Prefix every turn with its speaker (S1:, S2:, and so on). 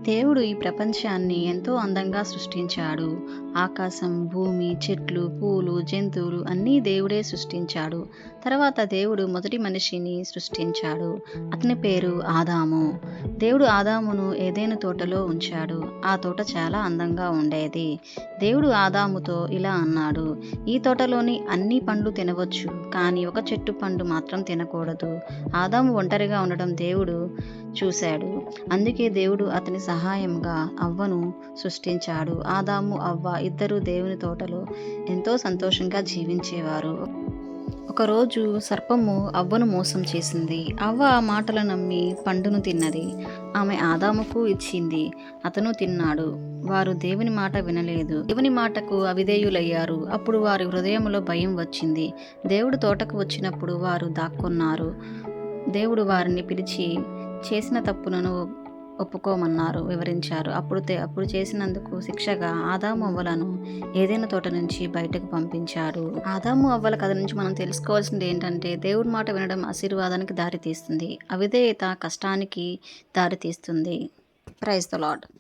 S1: దేవుడు ఈ ప్రపంచాన్ని ఎంతో అందంగా సృష్టించాడు. ఆకాశం, భూమి, చెట్లు, పూలు, జంతువులు అన్నీ దేవుడే సృష్టించాడు. తర్వాత దేవుడు మొదటి మనిషిని సృష్టించాడు. అతని పేరు ఆదాము. దేవుడు ఆదామును ఏదెను తోటలో ఉంచాడు. ఆ తోట చాలా అందంగా ఉండేది. దేవుడు ఆదాముతో ఇలా అన్నాడు, "ఈ తోటలోని అన్ని పండ్లు తినవచ్చు, కానీ ఒక చెట్టు పండు మాత్రం తినకూడదు." ఆదాము ఒంటరిగా ఉండడం దేవుడు చూశాడు. అందుకే దేవుడు అతని సహాయంగా అవ్వను సృష్టించాడు. ఆదాము, అవ్వ ఇద్దరూ దేవుని తోటలో ఎంతో సంతోషంగా జీవించేవారు. ఒకరోజు సర్పము అవ్వను మోసం చేసింది. అవ్వ ఆ మాటలు నమ్మి పండును తిన్నది. ఆమె ఆదాముకు ఇచ్చింది. అతను తిన్నాడు. వారు దేవుని మాట వినలేదు. దేవుని మాటకు అవిధేయులయ్యారు. అప్పుడు వారి హృదయంలో భయం వచ్చింది. దేవుడు తోటకు వచ్చినప్పుడు వారు దాక్కున్నారు. దేవుడు వారిని పిలిచి చేసిన తప్పులను వివరించారు. అప్పుడు చేసినందుకు శిక్షగా ఆదాము అవ్వలను ఏదైనా తోట నుంచి బయటకు పంపించాడు. ఆదాము అవ్వల కథ నుంచి మనం తెలుసుకోవాల్సింది ఏంటంటే, దేవుడి మాట వినడం ఆశీర్వాదానికి దారి తీస్తుంది, అవిధేయత కష్టానికి దారి తీస్తుంది. Praise the lord.